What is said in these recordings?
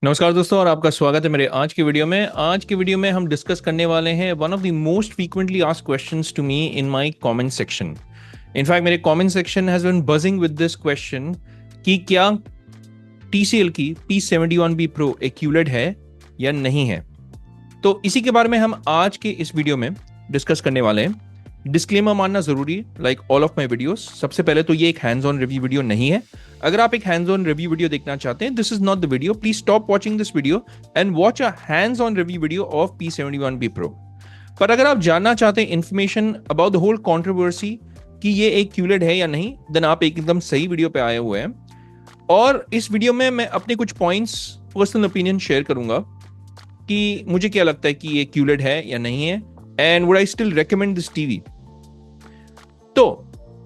नमस्कार दोस्तों, और आपका स्वागत है मेरे आज के वीडियो में हम डिस्कस करने वाले हैं one of the most frequently asked questions to me in my comment section. In fact मेरे comment section has been buzzing with this question कि क्या TCL की P71B Pro एक QLED है या नहीं है। तो इसी के बारे में हम आज के इस वीडियो में डिस्कस करने वाले हैं। डिस्क्लेमर मानना जरूरी है, like all of my videos. सबसे पहले तो ये एक हैंड्स ऑन रिव्यू वीडियो नहीं है। अगर आप एक हैंड्स ऑन रिव्यू वीडियो देखना चाहते हैं, this is not the video. Please stop watching this video and watch a hands on review video of P71B Pro। पर अगर आप जानना चाहते हैं information about the whole controversy कि ये एक QLED है या नहीं, देन आप एकदम सही वीडियो पे आए हुए हैं। और इस वीडियो में मैं अपने कुछ पॉइंट्स, पर्सनल ओपिनियन शेयर करूंगा कि मुझे क्या लगता है कि ये QLED है या नहीं है, and would I still recommend this TV. तो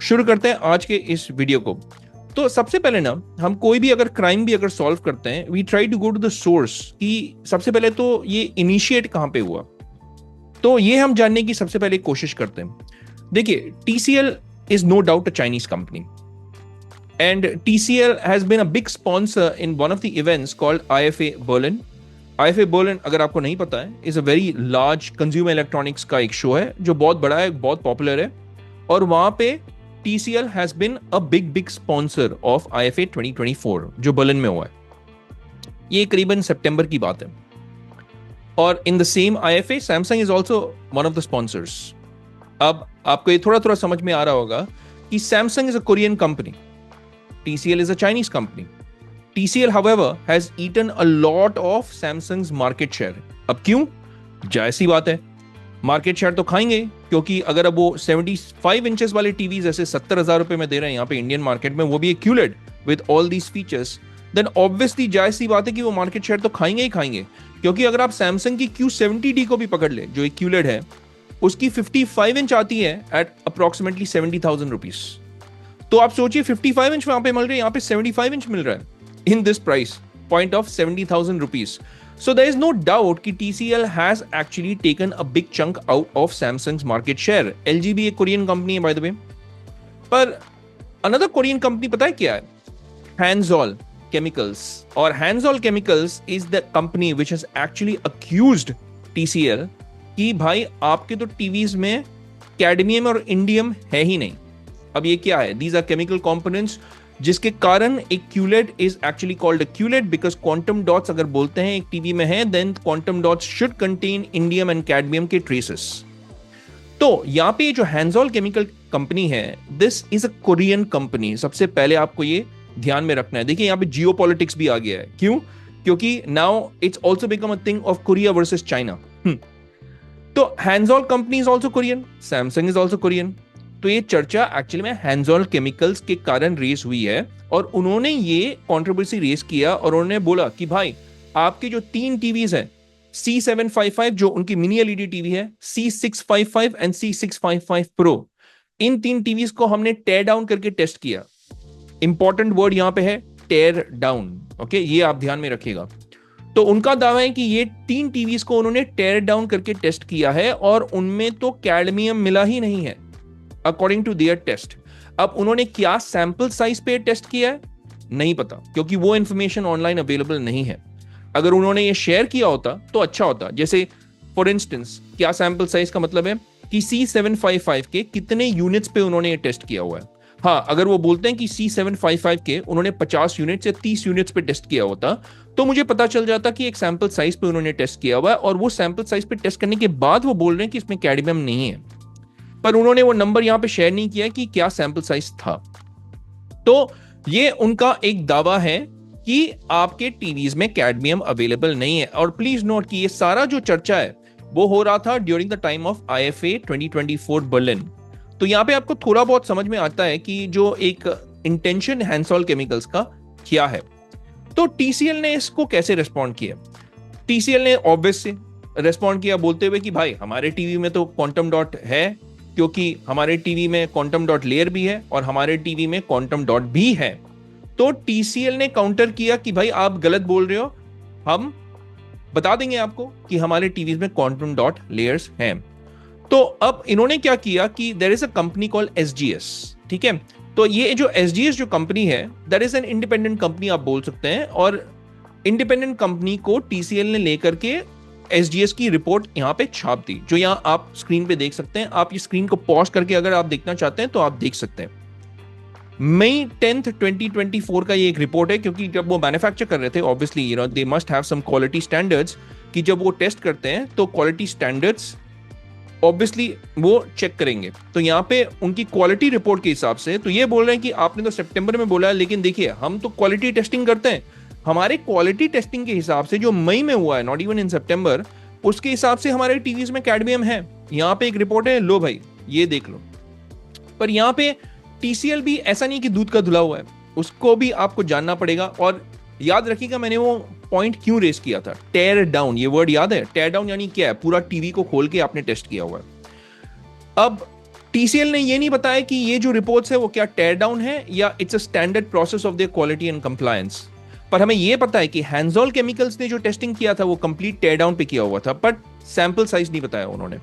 शुरू करते हैं आज के इस वीडियो को। तो सबसे पहले ना, हम कोई भी अगर क्राइम भी अगर सॉल्व करते हैं, we try to go to the source कि सबसे पहले तो ये इनिशिएट कहां पे हुआ। तो ये हम जानने की सबसे पहले कोशिश करते हैं। देखिए, TCL is no doubt a Chinese company, and TCL has been a big sponsor in one of the events called IFA Berlin। IFA Berlin, अगर आपको नहीं पता है, is a very large consumer electronics का एक शो है जो बहुत बड़ा है, बहुत पॉपुलर है। और वहां पे TCL has been a big sponsor of IFA 2024 जो बर्लिन में हुआ है। ये करीबन सितंबर की बात है। और in the same IFA Samsung is also one of the sponsors. अब आपको ये थोड़ा थोड़ा समझ में आ रहा होगा कि Samsung is a Korean company, TCL is a Chinese company. TCL however has eaten a lot of Samsung's market share। अब क्यों? जायज़ सी बात है, मार्केट शेयर तो खाएंगे, क्योंकि अगर अब वो 75 इंचेस वाले टीवी जैसे 70,000 रुपए में दे रहे हैं यहाँ पे इंडियन मार्केट में, वो भी एक QLED with all these features, then obviously जायज़ सी बात है कि वो मार्केट शेयर तो खाएंगे ही खाएंगे। क्योंकि अगर आप सैमसंग की Q70D को भी पकड़ ले, जो एक QLED है, उसकी 55 इंच आती है एट अप्रोक्सीमेटली 70,000 रुपीज। तो आप सोचिए, 55 इंच वहां पे मिल रहे हैं, यहाँ पे 75 इंच मिल रहा है in this price point of 70,000 rupees। So there is no doubt कि TCL has actually taken a big chunk out of Samsung's market share। LG भी एक कोरियन कंपनी है by the way। पर another कोरियन कंपनी पता है क्या है? Hansol Chemicals। और Hansol Chemicals is the company which has actually accused TCL कि भाई आपके तो टीवीज में कैडमियम और इंडियम है ही नहीं। अब ये क्या है? These are chemical components जिसके कारण एक QLED is actually called QLED because quantum dots अगर बोलते हैं एक टीवी में है, then quantum dots should contain indium and cadmium के ट्रेसेस। तो यहाँ पे जो हैंसॉल केमिकल कंपनी है, this is a Korean company. सबसे पहले आपको ये ध्यान में रखना है। देखिए, यहाँ पे जियोपॉलिटिक्स भी आ गया है। क्यों? क्योंकि now it's also become a thing of Korea versus China. तो Hansol company is also Korean, Samsung is also Korean. तो ये चर्चा एक्चुअली में हैंसॉल केमिकल्स के कारण रेस हुई है, और उन्होंने ये कंट्रोवर्सी रेस किया और उन्होंने बोला कि भाई आपके जो 3 टीवीज हैं, C755 जो उनकी मिनी LED टीवी है, C655 and C655 Pro, in 3 TVs को हमने टेयर डाउन करके टेस्ट किया। इंपॉर्टेंट वर्ड यहां पे है टेयर डाउन, ओके, ये आप ध्यान में रखिएगा। तो उनका दावा है कि ये 3 टीवीज को उन्होंने टेयर डाउन करके टेस्ट किया है और उनमें तो कैडमियम मिला ही नहीं है अकॉर्डिंग टू देयर टेस्ट। अब उन्होंने क्या सैंपल साइज पे टेस्ट किया है नहीं पता, क्योंकि वो इंफॉर्मेशन ऑनलाइन अवेलेबल नहीं है। अगर उन्होंने ये शेयर किया होता तो अच्छा होता। जैसे फॉर इंस्टेंस, क्या सैंपल साइज का मतलब है कि C755 के कितने यूनिट्स पे उन्होंने ये टेस्ट किया हुआ है। हाँ, अगर वो बोलते हैं कि C755 के उन्होंने 50 यूनिट्स या 30 यूनिट्स पे टेस्ट किया होता, तो मुझे पता चल जाता कि एक सैंपल साइज पे उन्होंने टेस्ट किया हुआ है, और वो सैंपल साइज पे टेस्ट करने के बाद वो बोल रहे हैं कि इसमें कैडमियम नहीं है। पर उन्होंने वो नंबर यहां पे शेयर नहीं किया कि क्या सैंपल साइज था। तो ये उनका एक दावा है कि आपके टीवीज में कैडमियम अवेलेबल नहीं है। और प्लीज नोट कि ये सारा जो चर्चा है वो हो रहा था during the time of IFA 2024 Berlin. तो यहां पे आपको थोड़ा बहुत समझ में आता है कि जो एक इंटेंशन हैंसॉल केमिकल्स का क्या है। तो TCL ने इसको कैसे रेस्पॉन्ड किया? TCL ने ऑब्वियस से रेस्पॉन्ड किया बोलते हुए कि भाई हमारे टीवी में तो क्वांटम डॉट है, क्योंकि हमारे टीवी में क्वांटम डॉट लेयर भी है और हमारे टीवी में क्वांटम डॉट भी है। तो TCL ने काउंटर किया कि भाई आप गलत बोल रहे हो, हम बता देंगे आपको कि हमारे टीवी में क्वांटम डॉट लेयर्स हैं। तो अब इन्होंने क्या किया कि there is a company called SGS, ठीक है। तो ये जो SGS जो कंपनी है, that is an independent company आप बोल सकते हैं, और इंडिपेंडेंट कंपनी को टीसीएल ने लेकर के एसजीएस की रिपोर्ट यहां पे छाप दी, जो यहां आप स्क्रीन पे देख सकते हैं। आप ये स्क्रीन को पॉज करके अगर आप देखना चाहते हैं तो आप देख सकते हैं। मई 10th 2024 का ये एक रिपोर्ट है, क्योंकि जब वो मैन्युफैक्चर कर रहे थे, obviously you know they must have some quality standards, कि जब वो टेस्ट करते हैं तो क्वालिटी स्टैंडर्ड्स ऑब्वियसली वो चेक करेंगे। तो यहाँ पे उनकी क्वालिटी रिपोर्ट के हिसाब से तो ये बोल रहे हैं कि आपने तो सितंबर में बोला, लेकिन देखिए हम तो क्वालिटी टेस्टिंग करते हैं, हमारे क्वालिटी टेस्टिंग के हिसाब से जो मई में हुआ है, नॉट इवन इन सितंबर, उसके हिसाब से हमारे टीवीज में कैडमियम है। यहाँ पे एक रिपोर्ट है, लो भाई ये देख लो। पर यहाँ पे टीसीएल भी ऐसा नहीं कि दूध का धुला हुआ है, उसको भी आपको जानना पड़ेगा। और याद रखिएगा मैंने वो पॉइंट क्यों रेस किया था, टेयर डाउन, ये वर्ड याद है? टेयर डाउन यानी क्या है? पूरा टीवी को खोल के आपने टेस्ट किया हुआ है। अब टीसीएल ने ये नहीं बताया कि ये जो रिपोर्ट्स है वो क्या टेयर डाउन है या it's a standard process of their quality and compliance. पर हमें ये पता है कि हैंजॉल केमिकल्स ने जो टेस्टिंग किया था वो कंप्लीट टेयर डाउन पे किया हुआ था, बट सैंपल साइज नहीं बताया उन्होंने।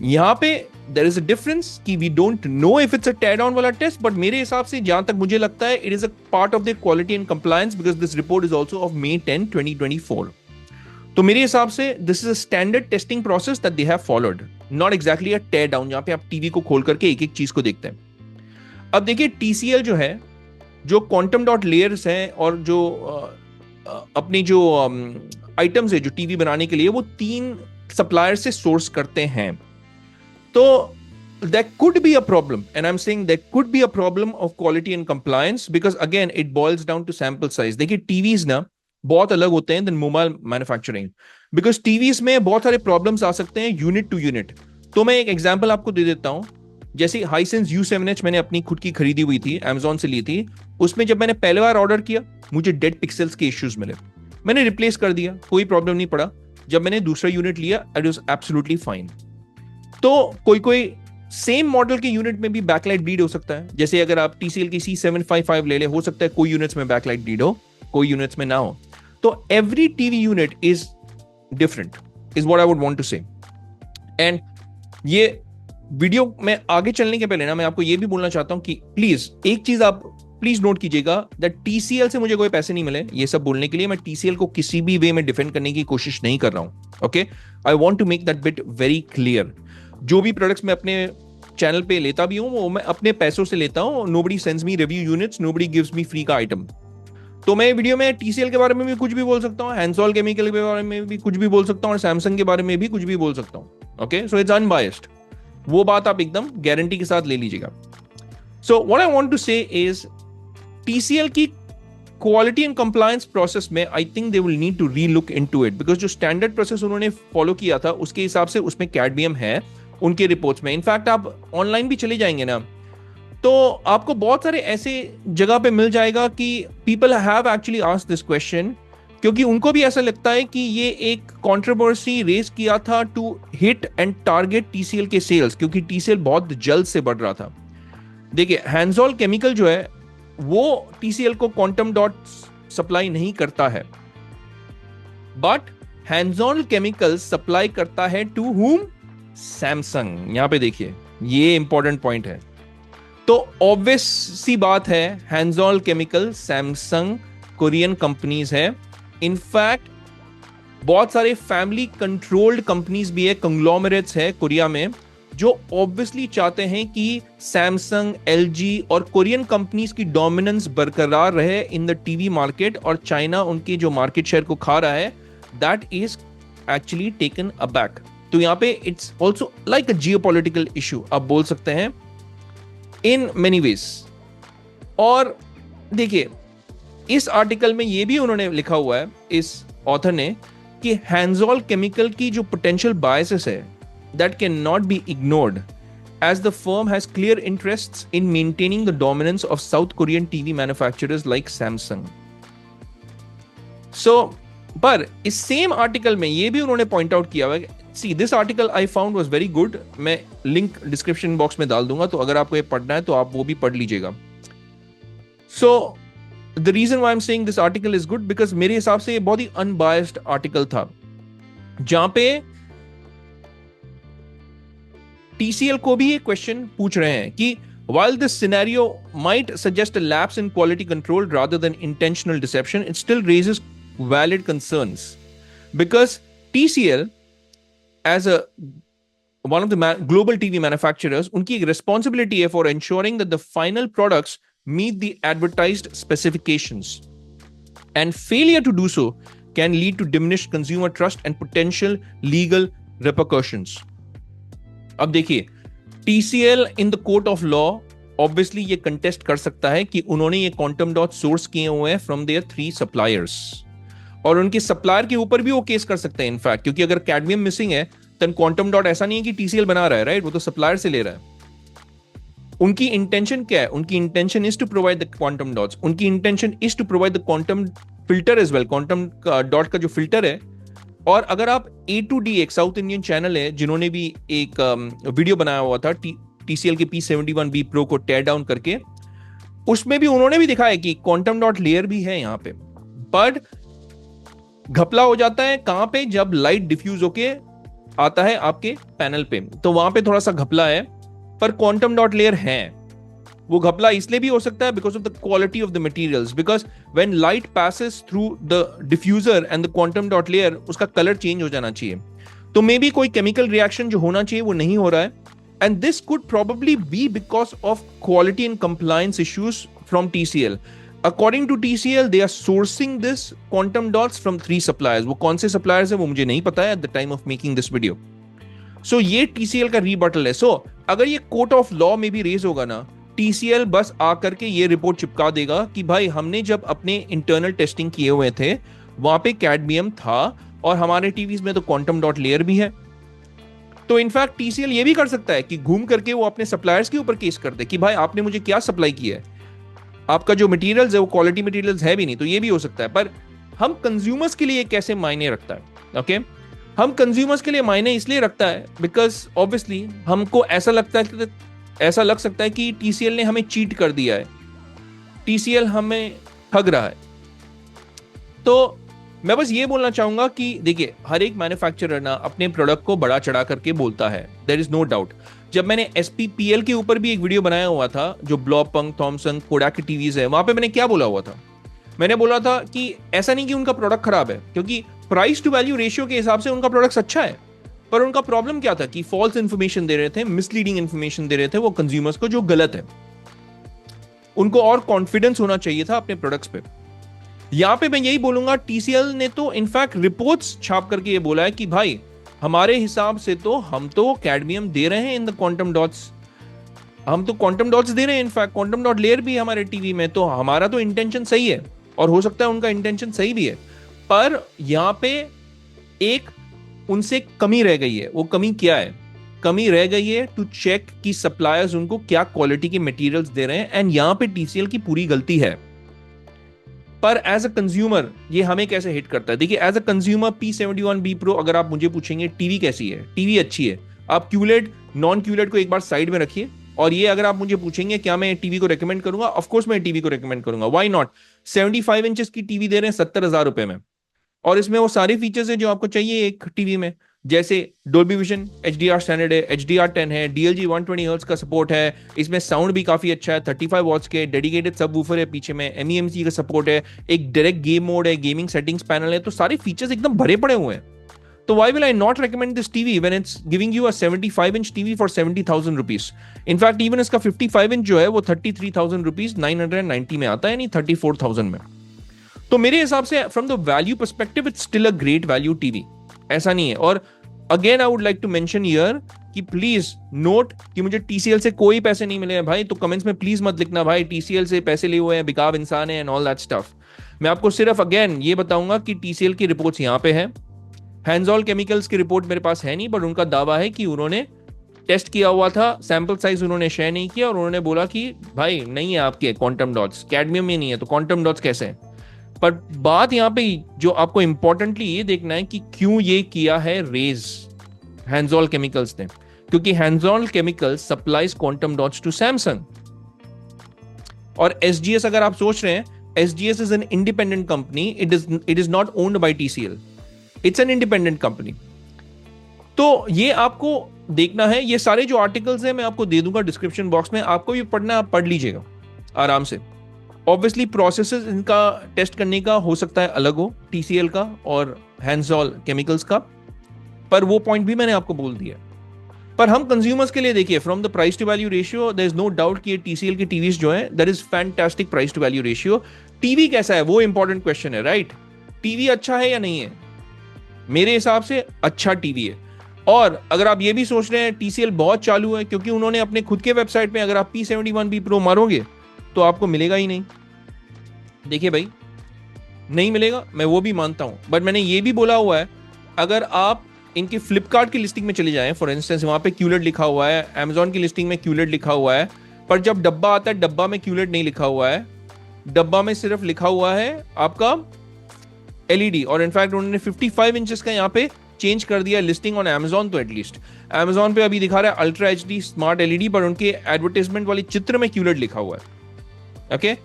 यहां पे देयर इज अ डिफरेंस कि we don't know if it's a tear down वाला टेस्ट, बट मेरे हिसाब से जहां तक मुझे लगता है it is a part of the quality and compliance, because this report is also of May 10, 2024। तो मेरे हिसाब से this is a standard testing process that they have followed, not exactly a tear down जहां पे आप TV को खोल करके एक एक चीज को देखते हैं। अब देखिए टीसीएल जो है, जो क्वांटम डॉट लेयर्स हैं और जो अपनी जो आइटम्स है जो टीवी बनाने के लिए, वो 3 सप्लायर से सोर्स करते हैं। तो there could be a problem, and I'm saying there could be a problem of quality and compliance, because again it boils down to sample size. देखिए टीवीज ना बहुत अलग होते हैं then mobile manufacturing, because TVs में बहुत सारे problems आ सकते हैं यूनिट टू यूनिट। तो मैं एक एग्जांपल आपको दे देता हूं, जैसे हाइसेंस U7H मैंने अपनी खुद की खरीदी हुई थी, Amazon से ली थी। उसमें जब मैंने पहले बार ऑर्डर किया मुझे डेड पिक्सल्स के इश्यूज मिले, मैंने रिप्लेस कर दिया, कोई प्रॉब्लम नहीं पड़ा। जब मैंने दूसरा यूनिट लिया इट वाज एब्सोल्युटली फाइन। तो कोई सेम मॉडल के यूनिट में भी बैकलाइट ब्लीड हो सकता है। जैसे अगर आप TCL की C755 ले ले, हो सकता है कोई यूनिट्स में बैकलाइट ब्लीड हो, कोई यूनिट्स में ना हो। तो every TV unit is different, is what I would want to say. And ये वीडियो में आगे चलने के पहले ना मैं आपको ये भी बोलना चाहता हूं कि प्लीज एक चीज आप प्लीज नोट कीजिएगा, दैट TCL से मुझे कोई पैसे नहीं मिले ये सब बोलने के लिए। मैं TCL को किसी भी वे में डिफेंड करने की कोशिश नहीं कर रहा हूं। Okay, I want to make that bit very clear. जो भी प्रोडक्ट्स मैं अपने चैनल पे लेता भी हूं वो मैं अपने पैसों से लेता हूं। Nobody sends me review units, nobody gives me free का आइटम। तो मैं वीडियो में TCL के बारे में भी कुछ भी बोल सकता हूं, हैंसॉल केमिकल के बारे में भी कुछ भी बोल सकता हूं, और सैमसंग के बारे में भी कुछ भी बोल सकता हूं। ओके, सो इट्स अनबायस्ड, वो बात आप एकदम गारंटी के साथ ले लीजिएगा। So what I want to say is TCL की क्वालिटी एंड कंप्लायंस प्रोसेस में I think they will need to relook into it, because जो स्टैंडर्ड प्रोसेस उन्होंने फॉलो किया था उसके हिसाब से उसमें कैडमियम है उनके रिपोर्ट्स में। इनफैक्ट आप ऑनलाइन भी चले जाएंगे ना तो आपको बहुत सारे ऐसे जगह पे मिल जाएगा कि people have actually asked this question, क्योंकि उनको भी ऐसा लगता है कि ये एक कंट्रोवर्सी रेस किया था to hit and target TCL के सेल्स, क्योंकि TCL बहुत जल्द से बढ़ रहा था। देखिए हैंसॉल केमिकल जो है वो TCL को क्वांटम डॉट सप्लाई नहीं करता है, बट हैंसॉल केमिकल सप्लाई करता है टू हुम? सैमसंग। यहां पे देखिए ये इंपॉर्टेंट पॉइंट है। तो ऑब्वियस सी बात है हैंसॉल केमिकल सैमसंग कोरियन कंपनीज है। इनफैक्ट बहुत सारे फैमिली कंट्रोल्ड कंपनीज भी है, कंग्लोमरेट्स है कोरिया में, जो ऑब्वियसली चाहते हैं कि सैमसंग, LG और कोरियन कंपनीज की डोमिनेंस बरकरार रहे इन द टीवी मार्केट, और चाइना उनकी जो मार्केट शेयर को खा रहा है, that is actually taken aback. तो यहां पे it's also like a geopolitical issue आप बोल सकते हैं इन मेनी वेज। और देखिए इस आर्टिकल में ये भी उन्होंने लिखा हुआ है इस ऑथर ने कि हैंसॉल केमिकल की जो पोटेंशियल बायसेस है that cannot be ignored, as the firm has clear interests in maintaining the dominance of South Korean TV manufacturers like Samsung. So, पर इस सेम आर्टिकल में ये भी उन्होंने पॉइंट आउट किया हुआ है। See, this article I found was very good. मैं लिंक डिस्क्रिप्शन बॉक्स में डाल दूंगा, तो अगर आपको ये पढ़ना है तो आप वो भी पढ़ लीजिएगा। So, the reason why I'm saying this article is good because मेरे हिसाब से ये बहुत ही अनबायस्ड आर्टिकल था, जहां पे TCL को भी ये क्वेश्चन पूछ रहे हैं कि While this scenario might suggest a lapse in quality control rather than intentional deception, it still raises valid concerns because TCL, as a one of the global TV manufacturers, उनकी एक responsibility है for ensuring that the final products meet the advertised specifications, and failure to do so can lead to diminished consumer trust and potential legal repercussions. अब देखिए, TCL in the court of law obviously ये contest कर सकता है कि उन्होंने ये quantum dot source किए हुए हैं from their 3 suppliers, और उनके supplier के ऊपर भी वो केस कर सकते हैं इनफैक्ट, क्योंकि अगर कैडमियम मिसिंग है तो क्वांटम डॉट ऐसा नहीं है कि TCL बना रहा है, राइट? वो तो सप्लायर से ले रहा है। उनकी इंटेंशन क्या है? उनकी intention is to provide the quantum dots, उनकी intention is to provide the quantum filter as well, quantum dot का जो फिल्टर है। और अगर आप A2D, एक साउथ इंडियन चैनल है जिन्होंने भी एक वीडियो बनाया हुआ था TCL के P71B Pro को टेयर डाउन करके, उसमें भी उन्होंने भी दिखाया कि क्वांटम डॉट लेयर भी है यहाँ पे, बट घपला हो जाता है कहां पे? जब लाइट डिफ्यूज होके आता है आपके पैनल पे, तो वहां पे थोड़ा सा घपला है, पर क्वांटम डॉट लेयर है। वो घपला इसलिए भी हो सकता है because of the quality of the materials, because when light passes through the diffuser and the quantum dot layer, उसका कलर चेंज हो जाना चाहिए। तो मे बी कोई केमिकल रिएक्शन जो होना चाहिए वो नहीं हो रहा है, and this could probably be because of quality and compliance issues from TCL. According to TCL, they are sourcing this quantum dots from 3 suppliers. वो कौन से suppliers है वो मुझे नहीं पता है at the time of making this video. So ये TCL का rebuttal है। So अगर ये court of law में भी raise होगा ना, TCL बस आकर के ये रिपोर्ट चिपका देगा कि भाई हमने जब अपने इंटरनल टेस्टिंग किए हुए थे वहां पे कैडमियम था और हमारे टीवीज में तो क्वांटम डॉट लेयर भी है। तो इनफैक्ट TCL ये भी कर सकता है कि घूम करके वो अपने सप्लायर्स के ऊपर केस कर दे कि भाई आपने मुझे क्या सप्लाई किया है, आपका जो मटेरियल्स है वो क्वालिटी मटेरियल्स है भी नहीं। तो ये भी हो सकता है, पर हम कंज्यूमर्स के लिए कैसे मायने रखता है? ओके, हम कंज्यूमर्स के लिए मायने इसलिए रखता है बिकॉज ऑब्वियसली हमको ऐसा लग सकता है कि TCL ने हमें चीट कर दिया है, TCL हमें ठग रहा है। तो मैं बस ये बोलना चाहूंगा कि देखिए, हर एक मैन्युफैक्चरर ना अपने प्रोडक्ट को बड़ा चढ़ा करके बोलता है, देयर इज नो डाउट। जब मैंने SPPL के ऊपर भी एक वीडियो बनाया हुआ था, जो ब्लॉपंग, थॉमसन, कोडाक की टीवीज है, वहां पे मैंने क्या बोला हुआ था? मैंने बोला था कि ऐसा नहीं कि उनका प्रोडक्ट खराब है, क्योंकि प्राइस टू वैल्यू रेशियो के हिसाब से उनका प्रोडक्ट अच्छा है, पर उनका प्रॉब्लम क्या था कि फॉल्स इंफॉर्मेशन दे रहे थे, मिसलीडिंग इंफॉर्मेशन दे रहे थे वो कंज्यूमर्स को, जो गलत है। उनको और कॉन्फिडेंस होना चाहिए था अपने प्रोडक्ट्स पे। यहां पे मैं यही बोलूंगा, TCL ने तो इनफैक्ट रिपोर्ट्स छाप करके ये बोला है कि भाई हमारे हिसाब से तो हम तो कैडमियम दे रहे हैं इन द क्वांटम डॉट्स, हम तो क्वांटम डॉट्स दे रहे हैं, इनफैक्ट क्वांटम डॉट लेयर भी हमारे टीवी में, तो हमारा तो इंटेंशन सही है, और हो सकता है उनका इंटेंशन सही भी है, पर यहां पे एक उनसे कमी रह गई है। वो कमी क्या है? कमी रह गई है टू चेक कि सप्लायर्स उनको क्या क्वालिटी के मटेरियल्स दे रहे हैं, एंड यहां पे TCL की पूरी गलती है। पर एज अ कंज्यूमर ये हमें कैसे हिट करता है? देखिए, as a consumer P71B Pro, अगर आप मुझे पूछेंगे टीवी कैसी है, टीवी अच्छी है। आप QLED नॉन QLED को एक बार साइड में रखिए, और ये अगर आप मुझे पूछेंगे क्या मैं टीवी को रेकमेंड करूंगा, ऑफ कोर्स मैं टीवी को रेकमेंड करूंगा, व्हाई नॉट। 75 इंचेस की टीवी दे रहे हैं 70,000 रुपए में, और इसमें वो सारे फीचर्स है जो आपको चाहिए एक टीवी में, जैसे डोल्बी विजन, HDR स्टैंडर्ड है, HDR10 है, DLG 120 हर्ट्ज का सपोर्ट है, इसमें साउंड भी काफी अच्छा है, 35 वॉट्स के डेडिकेटेड सबवूफर है पीछे में, MEMC का सपोर्ट है, एक डायरेक्ट गेम मोड है, गेमिंग सेटिंग्स पैनल है, तो सारे फीचर्स एकदम भरे पड़े हुए हैं। तो why will I not recommend this TV when it's giving you a 75-inch TV for 70,000 rupees? In fact, even इसका 55-inch जो है वो 33,000 rupees 990 में आता है, यानी 34,000 में। तो मेरे हिसाब से from the value perspective it's still a great value TV, ऐसा नहीं है। और again I would like to mention here कि प्लीज नोट कि मुझे TCL से कोई पैसे नहीं मिले हैं भाई, तो कमेंट्स में प्लीज मत लिखना भाई TCL से पैसे लिए हुए हैं, बेकार इंसान है एंड ऑल दैट स्टफ। मैं आपको सिर्फ अगेन ये बताऊंगा कि TCL की रिपोर्ट्स यहाँ पे है, हैंजॉल केमिकल्स की रिपोर्ट मेरे पास है नहीं, बट उनका दावा है कि उन्होंने टेस्ट किया हुआ था, सैंपल साइज उन्होंने शेयर नहीं किया, और उन्होंने बोला कि भाई नहीं है आपके क्वांटम डॉट्स, कैडमियम में नहीं है, तो क्वांटम डॉट्स कैसे हैं? पर बात यहाँ पे जो आपको इंपॉर्टेंटली ये देखना है कि क्यों ये किया है रेज हैंजॉल केमिकल्स ने, क्योंकि Hansol chemicals supplies quantum dots to Samsung. और SGS, अगर आप सोच रहे हैं, SGS is an independent company, it is not owned by TCL, it's an independent company. तो ये आपको देखना है, ये सारे जो आर्टिकल्स हैं मैं आपको दे दूंगा डिस्क्रिप्शन बॉक्स में, आपको भी पढ़ना, आप पढ़ लीजिएगा आराम से। ऑब्वियसली प्रोसेसेस इनका टेस्ट करने का हो सकता है अलग हो, टीसीएल का और हैंसॉल केमिकल्स का, पर वो पॉइंट भी मैंने आपको बोल दिया। पर हम कंज्यूमर्स के लिए देखिए, from the price to value ratio there is no doubt कि ये टीसीएल की टीवीज जो है that is fantastic price to value ratio. TV कैसा है वो इंपॉर्टेंट क्वेश्चन है, राइट? टीवी अच्छा है या नहीं है? मेरे हिसाब से अच्छा टीवी है। और अगर आप ये भी सोच रहे हैं टीसीएल बहुत चालू है, क्योंकि उन्होंने अपने खुद के वेबसाइट में अगर आप P71B Pro मारोगे तो आपको मिलेगा ही नहीं। देखिए भाई, नहीं मिलेगा, मैं वो भी मानता हूं, बट मैंने ये भी बोला हुआ है अगर आप इनकी फ्लिपकार्ट की लिस्टिंग में चले जाएं, फॉर इंस्टेंस वहां पे क्यूलेट लिखा हुआ है, अमेजॉन की लिस्टिंग में क्यूलेट लिखा हुआ है, पर जब डब्बा आता है डब्बा में क्यूलेट नहीं लिखा हुआ है, डब्बा में सिर्फ लिखा हुआ है आपका एलईडी। और इनफैक्ट उन्होंने 55 इंचेस का यहाँ पे चेंज कर दिया लिस्टिंग ऑन अमेजॉन। तो एटलीस्ट अमेजॉन पे अभी दिखा रहा है अल्ट्रा एचडी स्मार्ट एलईडी, पर उनके एडवर्टाइजमेंट वाली चित्र में क्यूलेट लिखा हुआ है। ओके,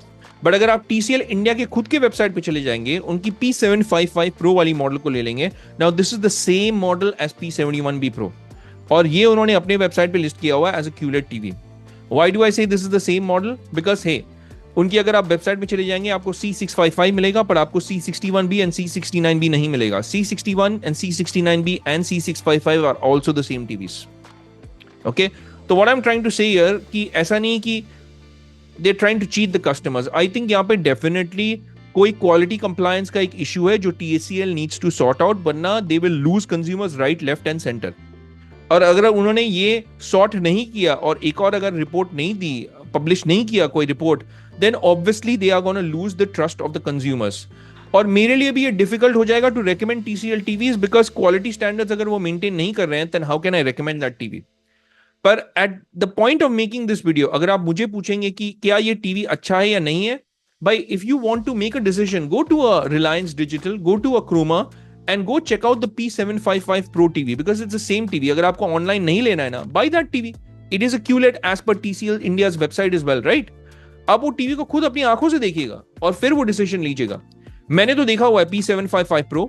बट अगर आप टीसीएल इंडिया के खुद के वेबसाइट पे चले जाएंगे, उनकी P755 Pro वाली मॉडल को ले लेंगे, now this is the same model as P71B Pro, और ये उन्होंने अपने वेबसाइट पे लिस्ट किया हुआ है as a QLED TV. Why do I say this is the same model? Because hey, उनकी अगर आप वेबसाइट में चले जाएंगे आपको C655 मिलेगा, पर आपको C61B एंड C69B नहीं मिलेगा। C61 and C69B and C655 are also the same TVs. Okay, तो what I am trying to say here कि ऐसा नहीं कि they're trying to cheat the customers. I think यहाँ पे definitely कोई quality compliance का एक issue है जो TCL needs to sort out, वरना they will lose consumers right, left and center. और अगर उन्होंने ये sort नहीं किया और एक और अगर रिपोर्ट नहीं दी, पब्लिश नहीं किया कोई report, then obviously they are going to lose the trust of the consumers. और मेरे लिए भी ये डिफिकल्ट हो जाएगा to recommend TCL TVs because quality standards अगर वो मेंटेन नहीं कर रहे हैं, then how can I recommend that TV? पर at the point of making this video अगर आप मुझे पूछेंगे कि क्या ये टीवी अच्छा है या नहीं है, भाई if you want to make a decision, go to a Reliance Digital, go to a Croma and go check out the P755 Pro TV because it's the same TV. अगर आपको ऑनलाइन नहीं लेना है ना, buy that TV, it is a QLED as per TCL India's website is well, right? आप वो TV को खुद अपनी आंखों से देखिएगा और फिर वो डिसीजन लीजिएगा। मैंने तो देखा हुआ है P755 Pro,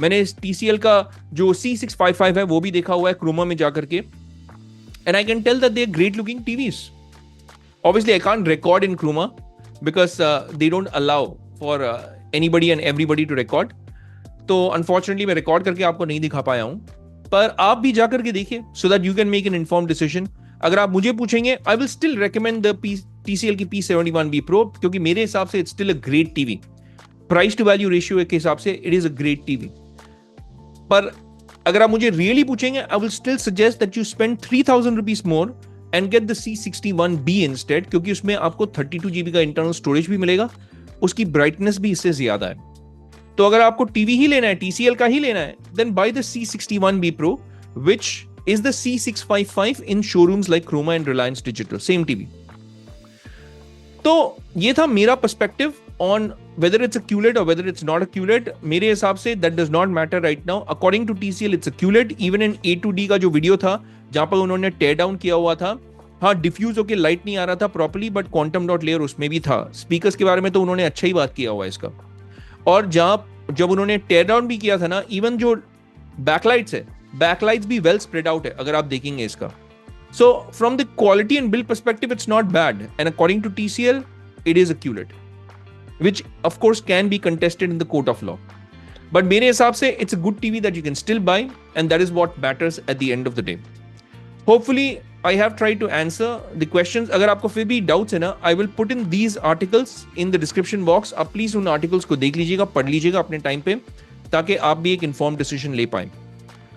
मैंने TCL का जो C655 है वो भी देखा हुआ है क्रोमा में जाकर के, and I can tell that they're great looking TVs. Obviously I can't record in Chroma because they don't allow for anybody and everybody to record, तो unfortunately मैं record करके आपको नहीं दिखा पाया हूं, पर आप भी जाकर के देखिए so that you can make an informed decision. अगर आप मुझे पूछेंगे I will still recommend the TCL की P71B Pro क्योंकि मेरे हिसाब से it's still a great TV. Price to value ratio के हिसाब से it is a great TV. पर अगर आप मुझे रियली पूछेंगे, I will still suggest that you spend 3000 rupees more and get the C61B instead, क्योंकि उसमें आपको 32 GB का इंटरनल स्टोरेज भी मिलेगा, उसकी ब्राइटनेस भी इससे ज्यादा है। तो अगर आपको टीवी ही लेना है, TCL का ही लेना है, then buy the C61B Pro which is the C655 in showrooms like Croma and Reliance Digital, same TV. तो ये था मेरा perspective on whether it's a QLED or whether it's not a QLED. मेरे हिसाब से that does not matter right now. According to TCL it's a QLED. Even in A2D का जो video था जहां पर उन्होंने टेयर डाउन किया हुआ था, हाँ डिफ्यूज होकर लाइट नहीं आ रहा था properly, but quantum dot layer उसमें भी था। स्पीकर्स के बारे में तो उन्होंने अच्छा ही बात किया हुआ है इसका। और जब उन्होंने टेयर डाउन भी किया था ना, इवन जो बैकलाइट्स है, बैकलाइट्स भी वेल स्प्रेड आउट है अगर आप देखेंगे इसका। So from the quality and build perspective it's not bad, and according to TCL it is a QLED, which of course can be contested in the court of law. But मेरे हिसाब से it's a good TV that you can still buy, and that is what matters at the end of the day. Hopefully I have tried to answer the questions. अगर आपको फिर भी doubts है ना, I will put in these articles in the description box. आप please उन articles को देख लीजिएगा, पढ़ लीजिएगा अपने टाइम पे, ताकि आप भी एक इन्फॉर्म डिसीजन ले पाएं।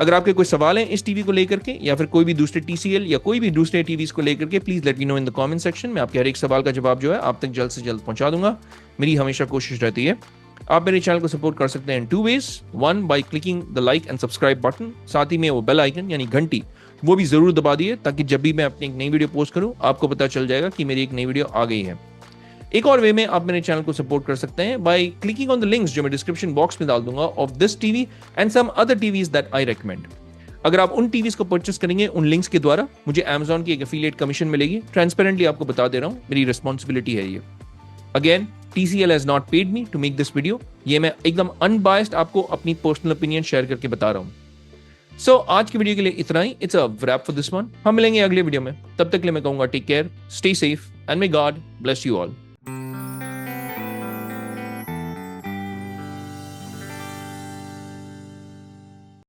अगर आपके कोई सवाल हैं इस टीवी को लेकर के या फिर कोई भी दूसरे TCL या कोई भी दूसरे टीवीज को लेकर के, please let me know in the comment section. मैं आपके हर एक सवाल का जवाब जो है आप तक जल्द से जल्द पहुंचा दूंगा। मेरी हमेशा कोशिश रहती है। आप मेरे चैनल को सपोर्ट कर सकते हैं इन 2 ways. 1 by clicking the like and subscribe button, साथ ही में वो बेल आइकन यानी घंटी वो भी जरूर दबा दिए, ताकि जब भी मैं अपनी एक नई वीडियो पोस्ट करूं आपको पता चल जाएगा कि मेरी एक नई वीडियो आ गई है। एक और वे में आप मेरे चैनल को सपोर्ट कर सकते हैं by clicking on the links जो मैं डिस्क्रिप्शन बॉक्स में डाल दूंगा of this TV and some other TVs that I recommend. अगर आप उन टीवीज को परचेस करेंगे उन लिंक्स के द्वारा, मुझे Amazon की एक एफिलिएट कमीशन मिलेगी। ट्रांसपेरेंटली आपको बता दे रहा हूं, मेरी रिस्पॉन्सिबिलिटी है ये। Again TCL has not paid me to make this video. ये मैं एकदम अनबायस्ड आपको अपनी पर्सनल ओपिनियन शेयर करके बता रहा हूं। सो आज की वीडियो के लिए इतना ही. It's a wrap for this one. हम मिलेंगे अगले वीडियो में. तब तक के लिए मैं कहूंगा take care, stay safe and may God bless you all.